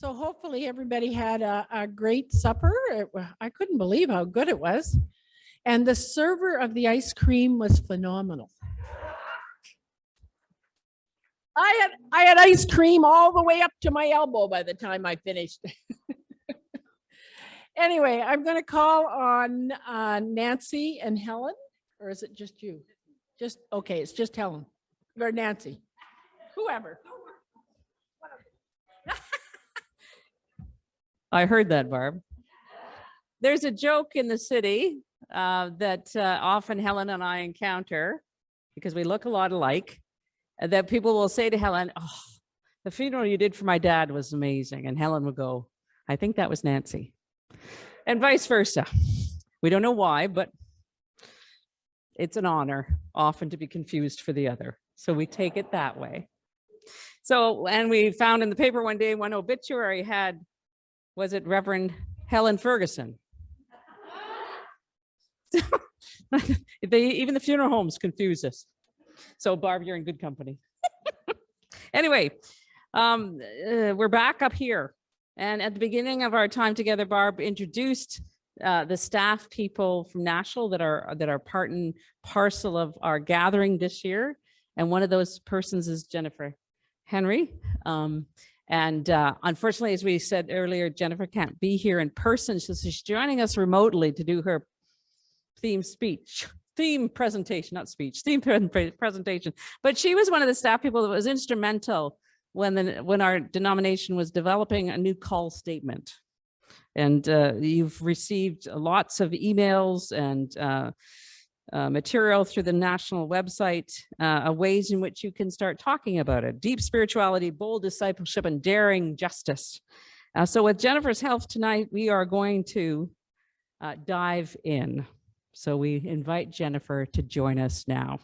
So hopefully everybody had a great supper. I couldn't believe how good it was. And the server of the ice cream was phenomenal. I had ice cream all the way up to my elbow by the time I finished. Anyway, I'm going to call on Nancy and Helen, or is it just you? Just okay, it's just Helen or Nancy, whoever. I heard that, Barb. There's a joke in the city that often Helen and I encounter because we look a lot alike, that people will say to Helen, "Oh, the funeral you did for my dad was amazing." And Helen will go, "I think that was Nancy." And vice versa. We don't know why, but it's an honor often to be confused for the other. So we take it that way. So, and we found in the paper one day, one obituary had, was it Reverend Helen Ferguson? Even the funeral homes confuse us. So Barb, you're in good company. Anyway, we're back up here. And at the beginning of our time together, Barb introduced the staff people from Nashville that are part and parcel of our gathering this year. And one of those persons is Jennifer Henry. Unfortunately, as we said earlier, Jennifer can't be here in person, so she's joining us remotely to do her theme presentation. But she was one of the staff people that was instrumental when our denomination was developing a new call statement. And you've received lots of emails and material through the national website, ways in which you can start talking about it. Deep spirituality, bold discipleship, and daring justice. So with Jennifer's help tonight, we are going to dive in. So we invite Jennifer to join us now.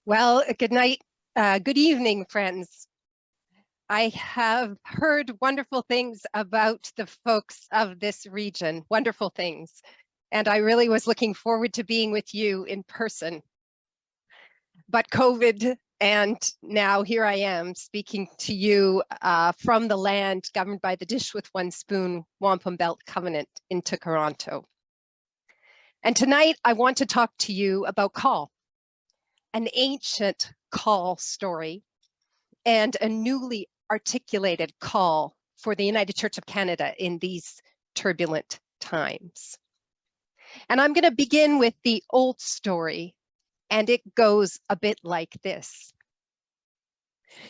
Well, good night, good evening, friends. I have heard wonderful things about the folks of this region, wonderful things. And I really was looking forward to being with you in person. But COVID, and now here I am speaking to you from the land governed by the Dish with One Spoon Wampum Belt Covenant in Toronto. And tonight I want to talk to you about call. An ancient call story and a newly articulated call for the United Church of Canada in these turbulent times. And I'm going to begin with the old story, and it goes a bit like this.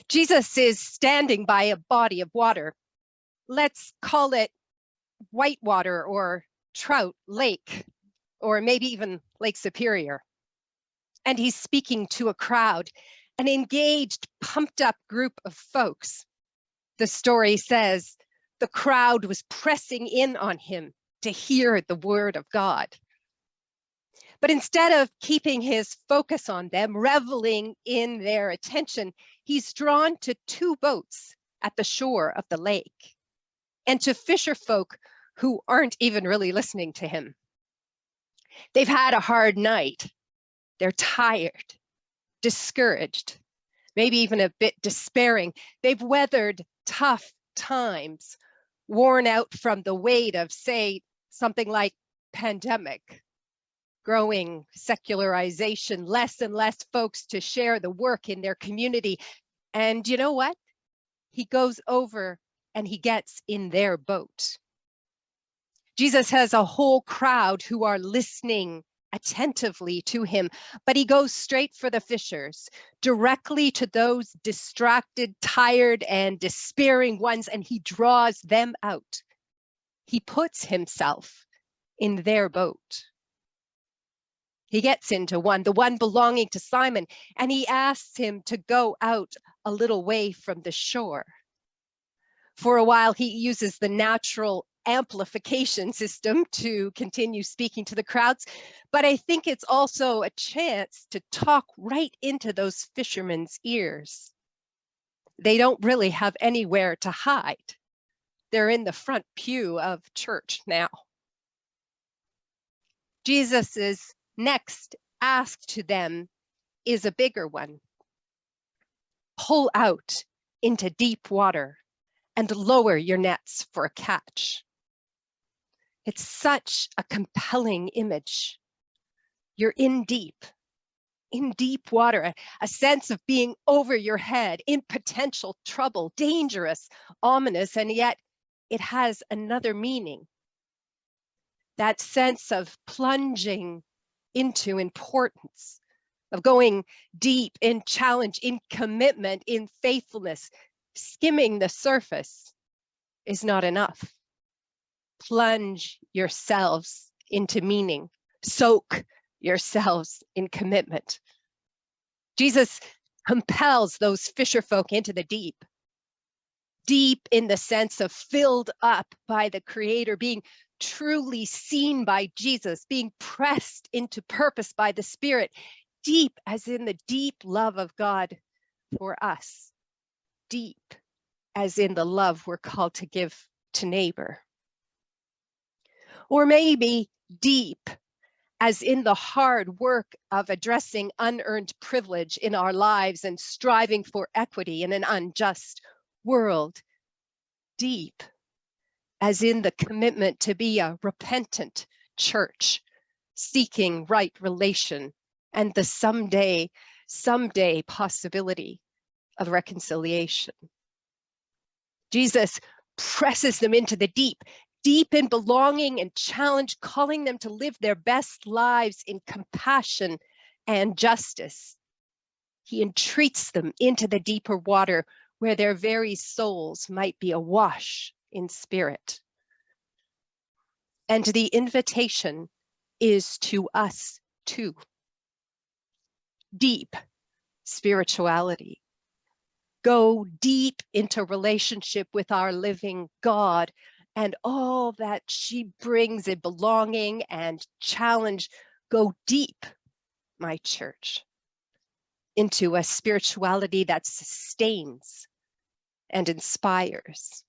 Jesus is standing by a body of water. Let's call it Whitewater or Trout Lake, or maybe even Lake Superior. And he's speaking to a crowd, an engaged, pumped up group of folks. The story says the crowd was pressing in on him to hear the word of God. But instead of keeping his focus on them, reveling in their attention, he's drawn to two boats at the shore of the lake and to fisher folk who aren't even really listening to him. They've had a hard night. They're tired, discouraged, maybe even a bit despairing. They've weathered tough times, worn out from the weight of, say, something like pandemic, growing secularization, less and less folks to share the work in their community. And you know what? He goes over and he gets in their boat. Jesus has a whole crowd who are listening attentively to him, but he goes straight for the fishers, directly to those distracted, tired, and despairing ones, and he draws them out. He puts himself in their boat. He gets into one, the one belonging to Simon, and he asks him to go out a little way from the shore. For a while, he uses the natural amplification system to continue speaking to the crowds, but I think it's also a chance to talk right into those fishermen's ears. They don't really have anywhere to hide. They're in the front pew of church now, Jesus's next ask to them is a bigger one. Pull out into deep water and lower your nets for a catch. It's such a compelling image. You're in deep water, a sense of being over your head, in potential trouble, dangerous, ominous, and yet it has another meaning. That sense of plunging into importance, of going deep in challenge, in commitment, in faithfulness. Skimming the surface is not enough. Plunge yourselves into meaning. Soak yourselves in commitment. Jesus compels those fisher folk into the deep. Deep in the sense of filled up by the Creator, being truly seen by Jesus, being pressed into purpose by the Spirit. Deep as in the deep love of God for us. Deep as in the love we're called to give to neighbor. Or maybe deep as in the hard work of addressing unearned privilege in our lives and striving for equity in an unjust world. Deep as in the commitment to be a repentant church, seeking right relation and the someday possibility of reconciliation. Jesus presses them into the deep in belonging and challenge, calling them to live their best lives in compassion and justice. He entreats them into the deeper water where their very souls might be awash in spirit. And the invitation is to us too. Deep spirituality. Go deep into relationship with our living God and all that she brings in belonging and challenge. Go deep, my church, into a spirituality that sustains and inspires.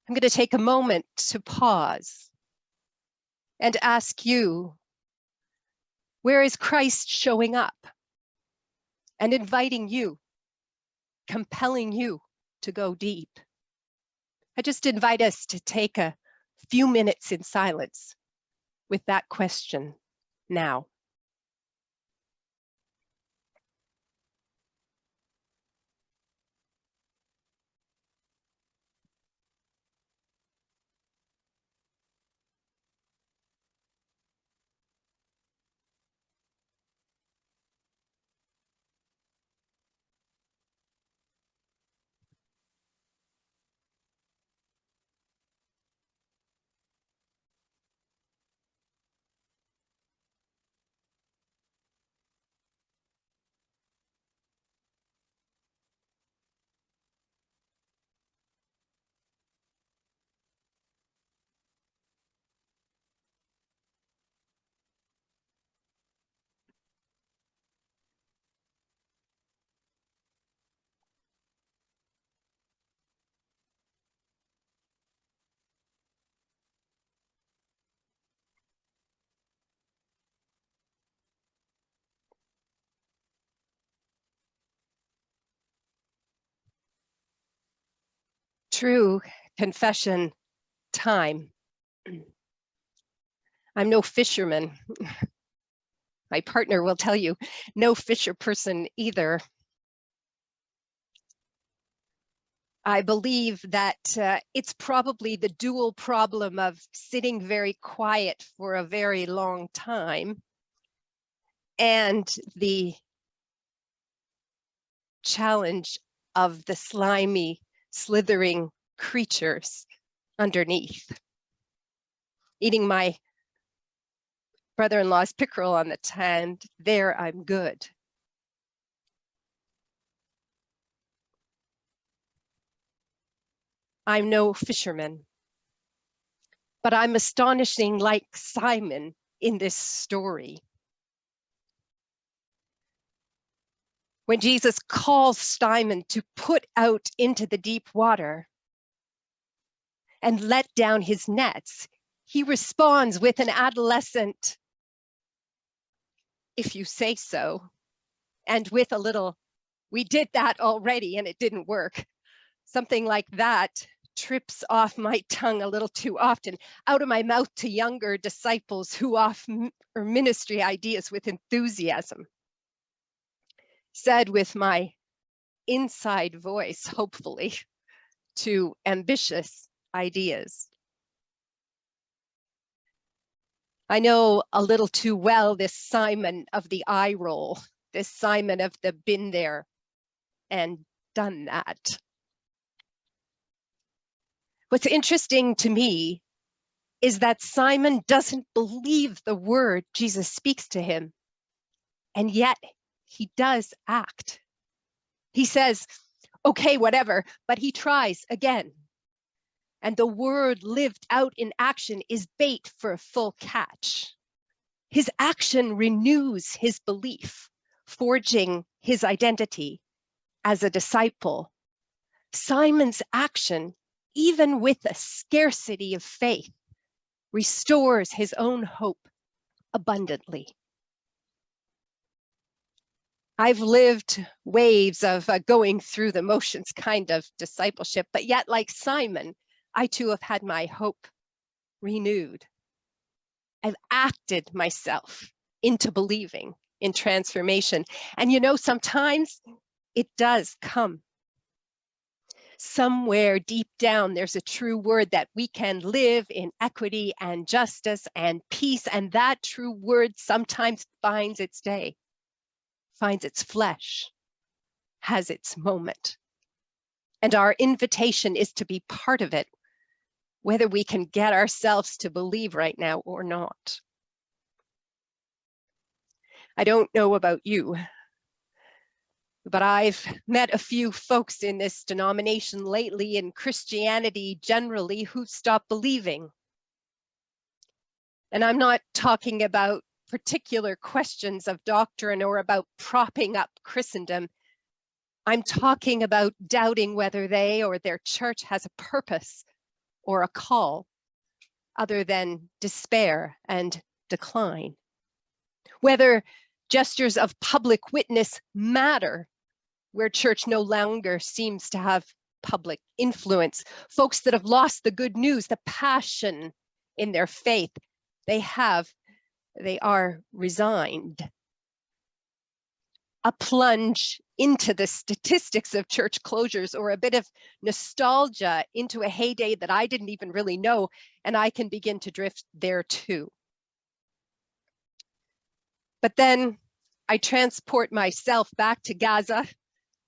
I'm going to take a moment to pause and ask you, where is Christ showing up and inviting you, compelling you to go deep? I just invite us to take a few minutes in silence with that question now. True confession time. I'm no fisherman. My partner will tell you, no fisher person either. I believe that it's probably the dual problem of sitting very quiet for a very long time and the challenge of the slimy, slithering creatures underneath. Eating my brother-in-law's pickerel on the hand, there I'm good. I'm no fisherman, but I'm astonishing like Simon in this story. When Jesus calls Simon to put out into the deep water and let down his nets, he responds with an adolescent, "If you say so," and with a little, "We did that already and it didn't work." Something like that trips off my tongue a little too often, out of my mouth to younger disciples who offer ministry ideas with enthusiasm. Said with my inside voice, hopefully, to ambitious ideas. I know a little too well this Simon of the eye roll, this Simon of the been there and done that. What's interesting to me is that Simon doesn't believe the word Jesus speaks to him, and yet he does act. He says, "Okay, whatever," but he tries again. And the word lived out in action is bait for a full catch. His action renews his belief, forging his identity as a disciple. Simon's action, even with a scarcity of faith, restores his own hope abundantly. I've lived waves of going through the motions kind of discipleship, but yet like Simon, I too have had my hope renewed. I've acted myself into believing in transformation. And you know, sometimes it does come. Somewhere deep down, there's a true word that we can live in equity and justice and peace. And that true word sometimes finds its day, finds its flesh, has its moment. And our invitation is to be part of it, whether we can get ourselves to believe right now or not. I don't know about you, but I've met a few folks in this denomination lately, in Christianity generally, who've stopped believing. And I'm not talking about particular questions of doctrine or about propping up Christendom. I'm talking about doubting whether they or their church has a purpose or a call other than despair and decline. Whether gestures of public witness matter where church no longer seems to have public influence. Folks that have lost the good news, the passion in their faith, they are resigned. A plunge into the statistics of church closures, or a bit of nostalgia into a heyday that I didn't even really know, and I can begin to drift there too. But then I transport myself back to Gaza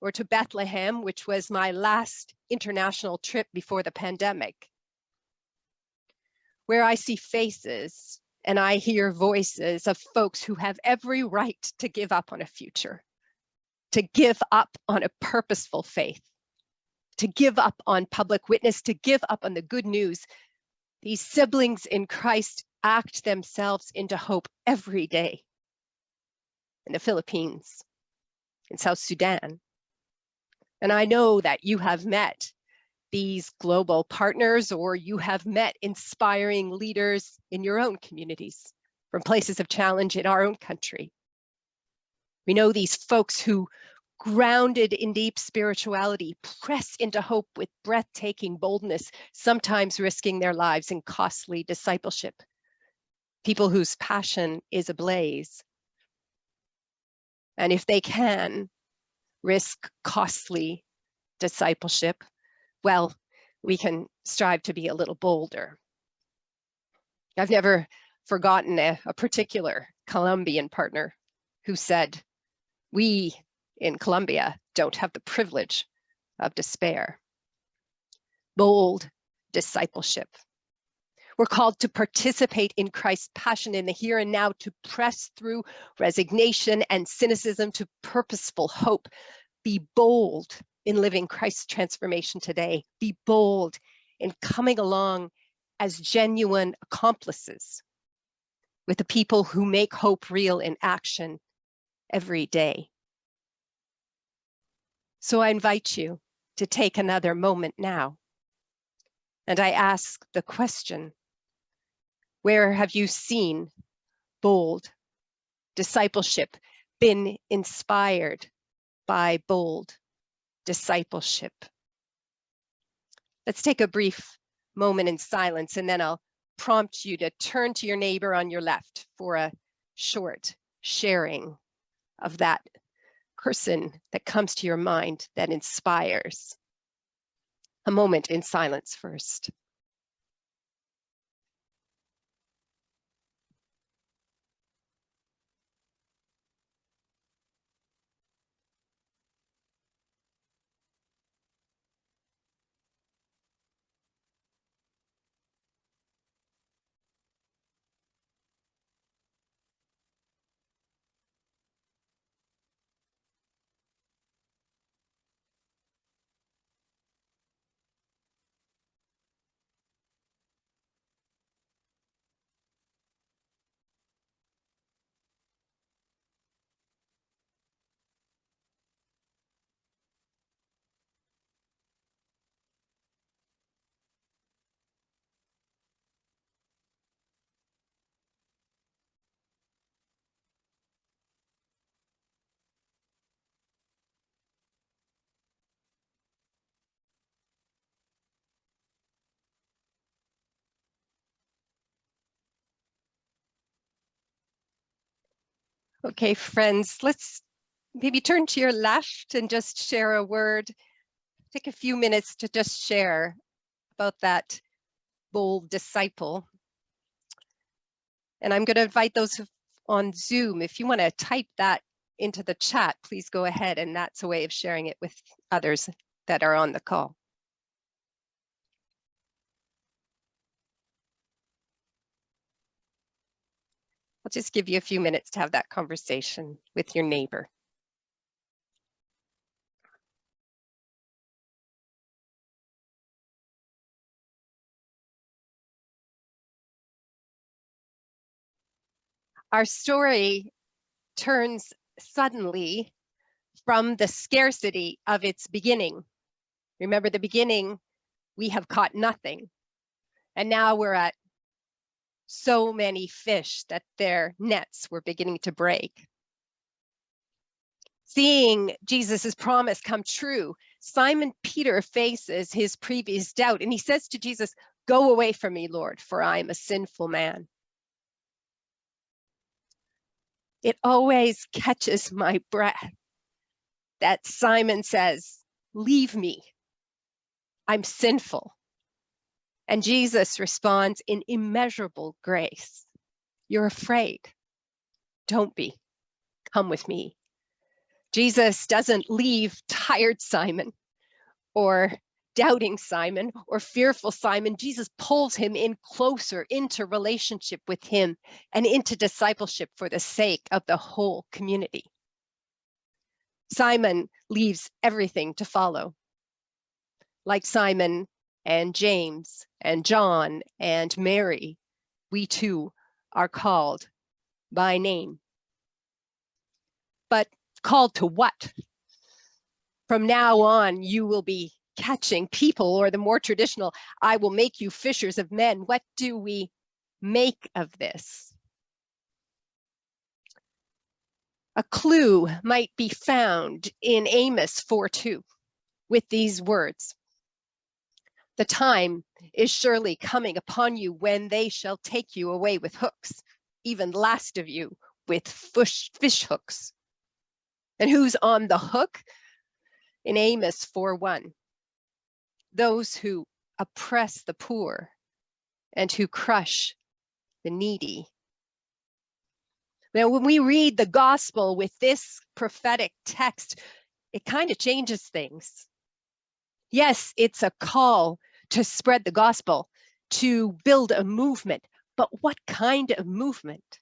or to Bethlehem, which was my last international trip before the pandemic, where I see faces and I hear voices of folks who have every right to give up on a future, to give up on a purposeful faith, to give up on public witness, to give up on the good news. These siblings in Christ act themselves into hope every day. In the Philippines, in South Sudan. And I know that you have met these global partners, or you have met inspiring leaders in your own communities from places of challenge in our own country. We know these folks who, grounded in deep spirituality, press into hope with breathtaking boldness, sometimes risking their lives in costly discipleship. People whose passion is ablaze. And if they can risk costly discipleship, well, we can strive to be a little bolder. I've never forgotten a particular Colombian partner who said, "We in Colombia don't have the privilege of despair." Bold discipleship. We're called to participate in Christ's passion in the here and now, to press through resignation and cynicism to purposeful hope. Be bold in living Christ's transformation today. Be bold in coming along as genuine accomplices with the people who make hope real in action every day. So I invite you to take another moment now. And I ask the question, Where have you seen bold discipleship, been inspired by bold discipleship? Let's take a brief moment in silence, and then I'll prompt you to turn to your neighbor on your left for a short sharing of that person that comes to your mind that inspires. A moment in silence first. Okay, friends, let's maybe turn to your left and just share a word. Take a few minutes to just share about that bold disciple. And I'm going to invite those on Zoom, if you want to type that into the chat, please go ahead. And that's a way of sharing it with others that are on the call. I'll just give you a few minutes to have that conversation with your neighbor. Our story turns suddenly from the scarcity of its beginning. Remember the beginning, we have caught nothing. And now we're at so many fish that their nets were beginning to break. Seeing Jesus's promise come true, Simon Peter faces his previous doubt, and he says to Jesus, "Go away from me, Lord, for I am a sinful man." It always catches my breath that Simon says, "Leave me, I'm sinful." And Jesus responds in immeasurable grace, "You're afraid. Don't be. Come with me." Jesus doesn't leave tired Simon or doubting Simon or fearful Simon. Jesus pulls him in closer into relationship with him and into discipleship for the sake of the whole community. Simon leaves everything to follow. Like Simon and James and John and Mary, we too are called by name. But called to what? From now on, you will be catching people, or the more traditional, "I will make you fishers of men." What do we make of this? A clue might be found in Amos 4:2 with these words: "The time is surely coming upon you when they shall take you away with hooks, even last of you with fish hooks." And who's on the hook? In Amos 4:1, those who oppress the poor and who crush the needy. Now, when we read the gospel with this prophetic text, it kind of changes things. Yes, it's a call to spread the gospel, to build a movement, but what kind of movement?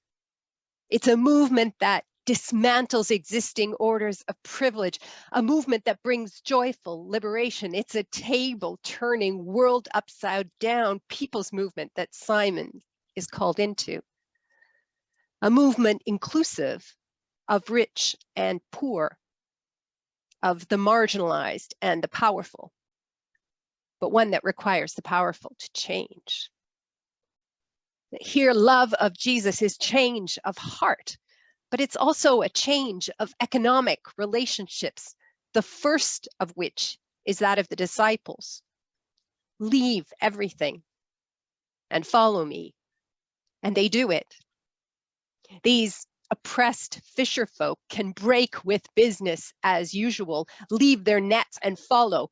It's a movement that dismantles existing orders of privilege, a movement that brings joyful liberation. It's a table-turning, world upside down people's movement that Simon is called into. A movement inclusive of rich and poor, of the marginalized and the powerful, but one that requires the powerful to change. Here, love of Jesus is change of heart, but it's also a change of economic relationships, the first of which is that of the disciples. Leave everything and follow me. And they do it. These oppressed fisher folk can break with business as usual, leave their nets and follow.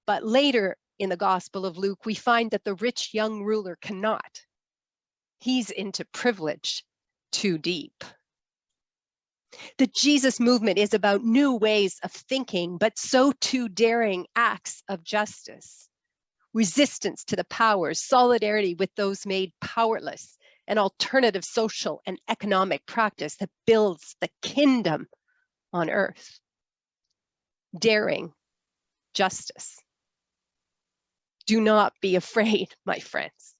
But later in the Gospel of Luke, we find that the rich young ruler cannot. He's into privilege too deep. The Jesus movement is about new ways of thinking, but so too daring acts of justice, resistance to the powers, solidarity with those made powerless, an alternative social and economic practice that builds the kingdom on earth. Daring justice. Do not be afraid, my friends,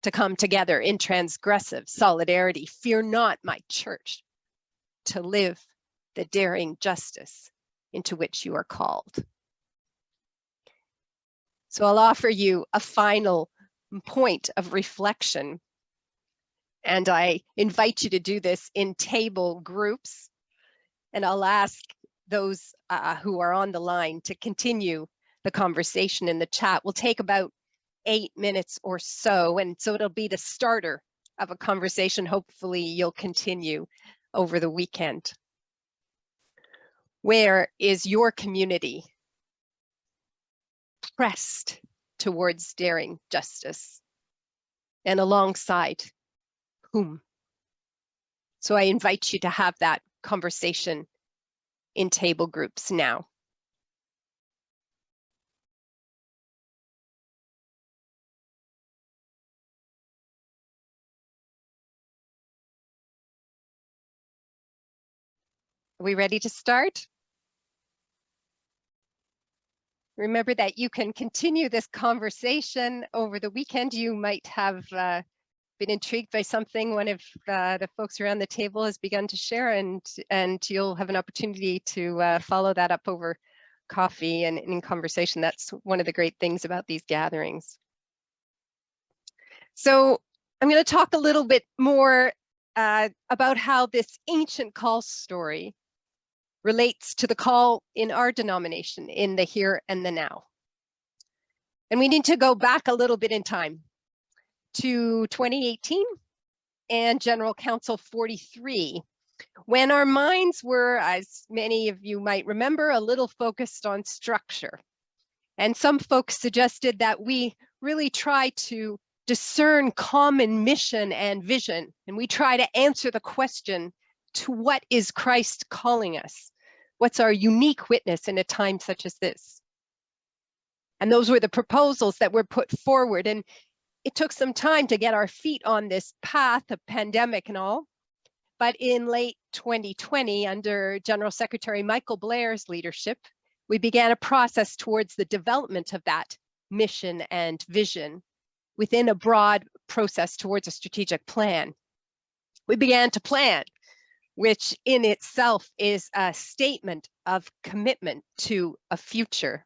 to come together in transgressive solidarity. Fear not, my church, to live the daring justice into which you are called. So I'll offer you a final point of reflection, and I invite you to do this in table groups, and I'll ask those who are on the line to continue the conversation in the chat. We'll take about 8 minutes or so, and so it'll be the starter of a conversation. Hopefully you'll continue over the weekend. Where is your community pressed towards daring justice? And alongside whom? So I invite you to have that conversation in table groups now. Are we ready to start? Remember that you can continue this conversation over the weekend. You might have been intrigued by something one of the folks around the table has begun to share, and you'll have an opportunity to follow that up over coffee and in conversation. That's one of the great things about these gatherings. So I'm going to talk a little bit more about how this ancient call story relates to the call in our denomination in the here and the now. And we need to go back a little bit in time to 2018 and General Council 43, when our minds were, as many of you might remember, a little focused on structure. And some folks suggested that we really try to discern common mission and vision, and we try to answer the question, to what is Christ calling us? What's our unique witness in a time such as this? And those were the proposals that were put forward. And it took some time to get our feet on this path of pandemic and all. But in late 2020, under General Secretary Michael Blair's leadership, we began a process towards the development of that mission and vision within a broad process towards a strategic plan. We began to plan, which in itself is a statement of commitment to a future.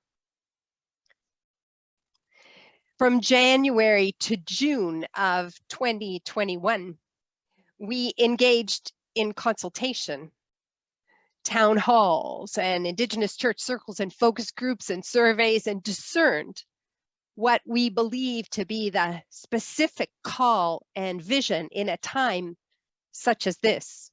From January to June of 2021, we engaged in consultation, town halls and Indigenous church circles and focus groups and surveys, and discerned what we believe to be the specific call and vision in a time such as this.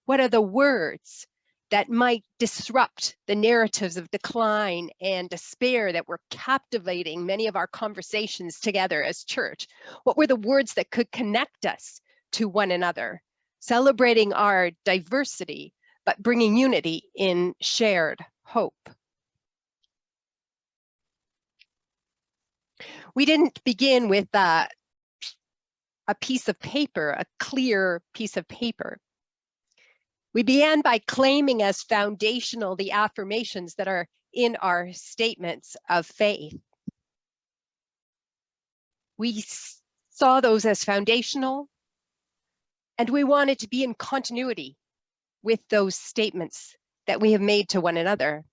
What are the words that might disrupt the narratives of decline and despair that were captivating many of our conversations together as church? What were the words that could connect us to one another, celebrating our diversity, but bringing unity in shared hope? We didn't begin with a piece of paper, a clear piece of paper. We began by claiming as foundational the affirmations that are in our statements of faith. We saw those as foundational, and we wanted to be in continuity with those statements that we have made to one another.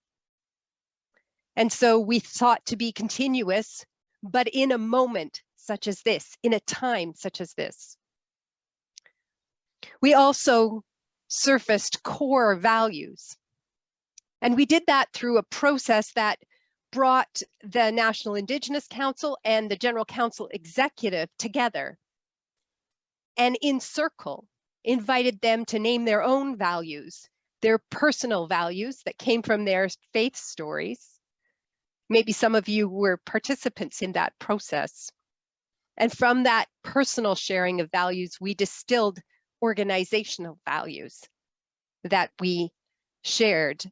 And so we sought to be continuous, but in a moment such as this, in a time such as this. We also surfaced core values. And we did that through a process that brought the National Indigenous Council and the General Council Executive together and in circle invited them to name their own values, their personal values that came from their faith stories. Maybe some of you were participants in that process. And from that personal sharing of values, we distilled organizational values that we shared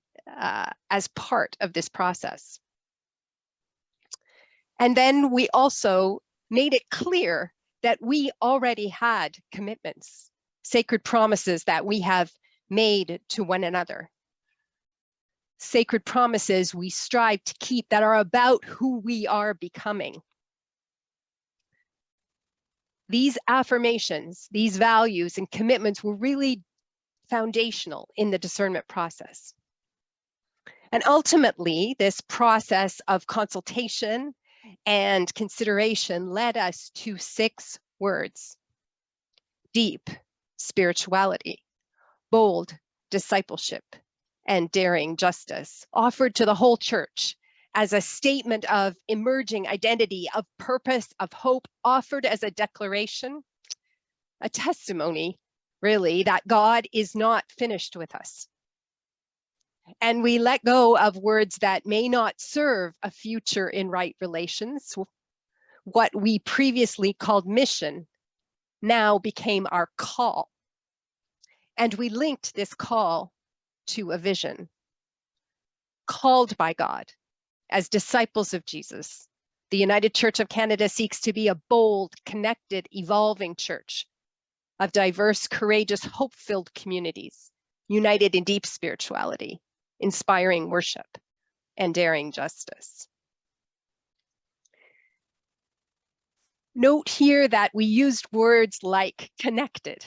as part of this process. And then we also made it clear that we already had commitments, sacred promises that we have made to one another. Sacred promises we strive to keep that are about who we are becoming. These affirmations, these values and commitments were really foundational in the discernment process. And ultimately, this process of consultation and consideration led us to 6 words: deep spirituality, bold discipleship, and daring justice, offered to the whole church as a statement of emerging identity, of purpose, of hope, offered as a declaration, a testimony, really, that God is not finished with us. And we let go of words that may not serve a future in right relations. What we previously called mission now became our call. And we linked this call to a vision. Called by God as disciples of Jesus, the United Church of Canada seeks to be a bold, connected, evolving church of diverse, courageous, hope-filled communities, united in deep spirituality, inspiring worship, and daring justice. Note here that we used words like connected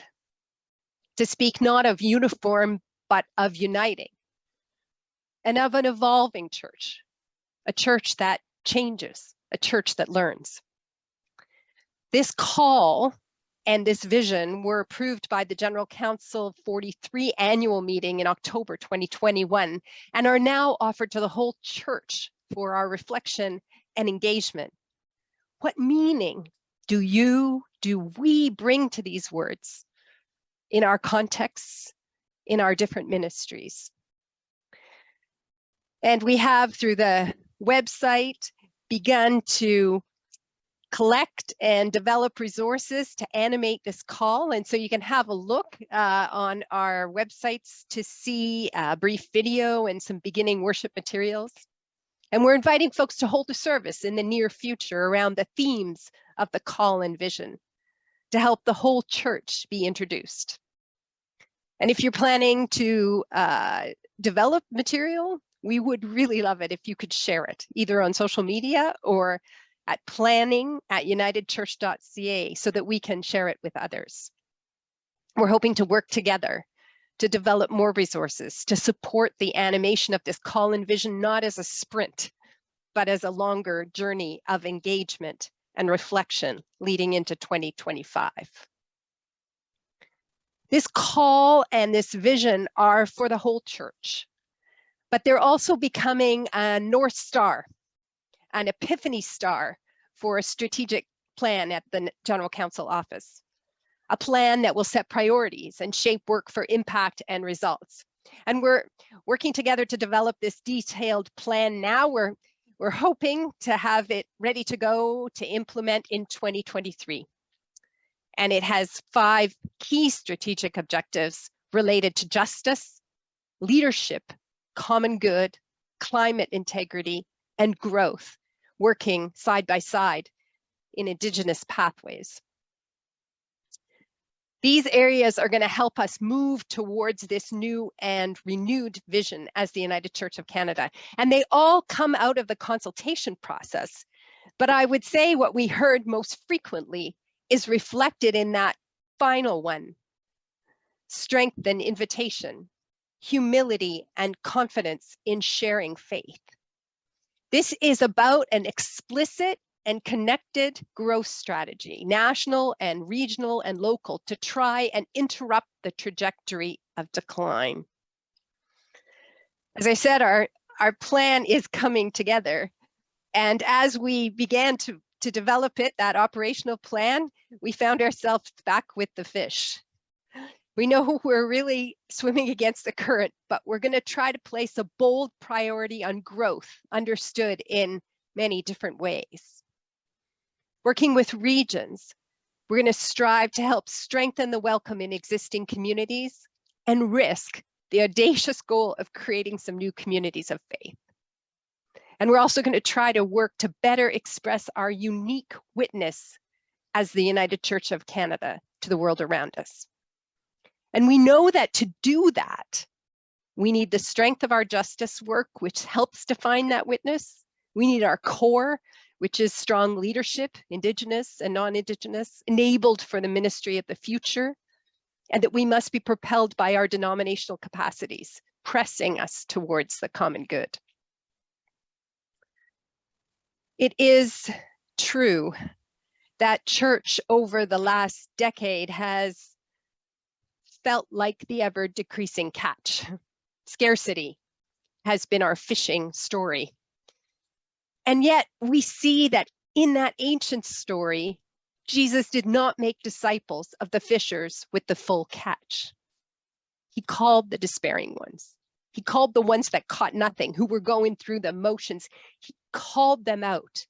to speak not of uniform, but of uniting, and of an evolving church, a church that changes, a church that learns. This call and this vision were approved by the General Council 43 annual meeting in October 2021 and are now offered to the whole church for our reflection and engagement. What meaning do we bring to these words in our contexts, in our different ministries? And we have, through the website, begun to collect and develop resources to animate this call. And so you can have a look on our websites to see a brief video and some beginning worship materials. And we're inviting folks to hold a service in the near future around the themes of the call and vision to help the whole church be introduced. And if you're planning to develop material, we would really love it if you could share it, either on social media or at planning@unitedchurch.ca so that we can share it with others. We're hoping to work together to develop more resources to support the animation of this call and vision, not as a sprint, but as a longer journey of engagement and reflection leading into 2025. This call and this vision are for the whole church, but they're also becoming a North Star, an epiphany star for a strategic plan at the General Council office, a plan that will set priorities and shape work for impact and results. And we're working together to develop this detailed plan now. We're hoping to have it ready to go to implement in 2023. And it has 5 key strategic objectives related to justice, leadership, common good, climate integrity, and growth, working side by side in Indigenous pathways. These areas are going to help us move towards this new and renewed vision as the United Church of Canada. And they all come out of the consultation process. But I would say what we heard most frequently is reflected in that final one: strength and invitation, humility and confidence in sharing faith. This is about an explicit and connected growth strategy, national and regional and local, to try and interrupt the trajectory of decline. As I said, our plan is coming together. And as we began to develop it, that operational plan, we found ourselves back with the fish. We know we're really swimming against the current, but we're going to try to place a bold priority on growth, understood in many different ways. Working with regions, we're going to strive to help strengthen the welcome in existing communities and risk the audacious goal of creating some new communities of faith. And we're also going to try to work to better express our unique witness as the United Church of Canada to the world around us. And we know that to do that, we need the strength of our justice work, which helps define that witness. We need our core, which is strong leadership, Indigenous and non-Indigenous, enabled for the ministry of the future, and that we must be propelled by our denominational capacities, pressing us towards the common good. It is true that church over the last decade has felt like the ever decreasing catch. Scarcity has been our fishing story. And yet we see that in that ancient story, Jesus did not make disciples of the fishers with the full catch. He called the despairing ones. He called the ones that caught nothing, who were going through the motions. He called them out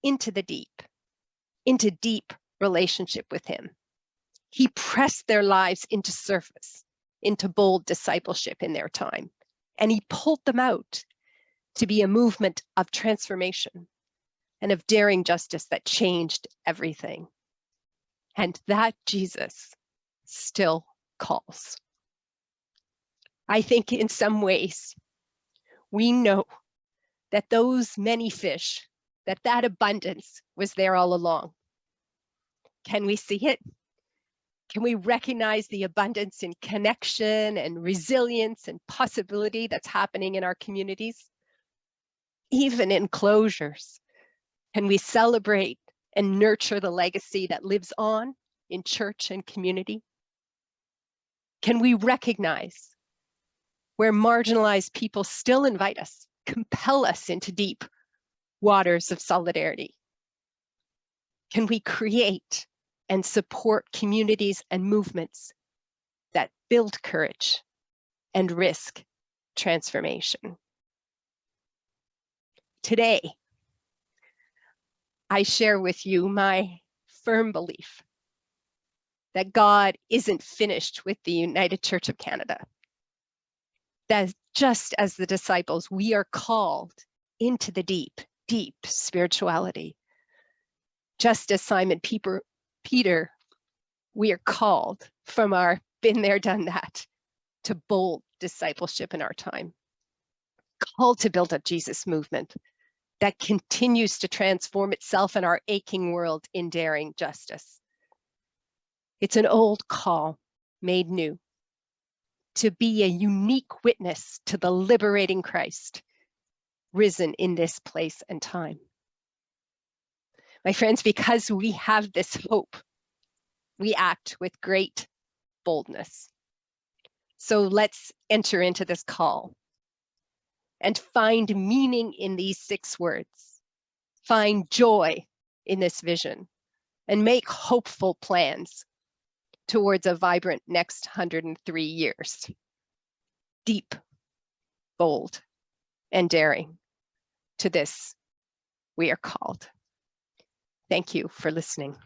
into the deep, into deep relationship with him. He pressed their lives into service, into bold discipleship in their time. And he pulled them out to be a movement of transformation and of daring justice that changed everything. And that Jesus still calls. I think in some ways, we know that those many fish, that abundance was there all along. Can we see it? Can we recognize the abundance in connection and resilience and possibility that's happening in our communities? Even in closures, can we celebrate and nurture the legacy that lives on in church and community? Can we recognize where marginalized people still invite us, compel us into deep waters of solidarity? Can we create and support communities and movements that build courage and risk transformation? Today, I share with you my firm belief that God isn't finished with the United Church of Canada. That just as the disciples, we are called into the deep, deep spirituality. Just as Simon Peter, we are called from our been there, done that, to bold discipleship in our time. Called to build a Jesus movement that continues to transform itself in our aching world in daring justice. It's an old call made new to be a unique witness to the liberating Christ risen in this place and time. My friends, because we have this hope, we act with great boldness. So let's enter into this call and find meaning in these 6 words. Find joy in this vision and make hopeful plans towards a vibrant next 103 years. Deep, bold, and daring. To this, we are called. Thank you for listening.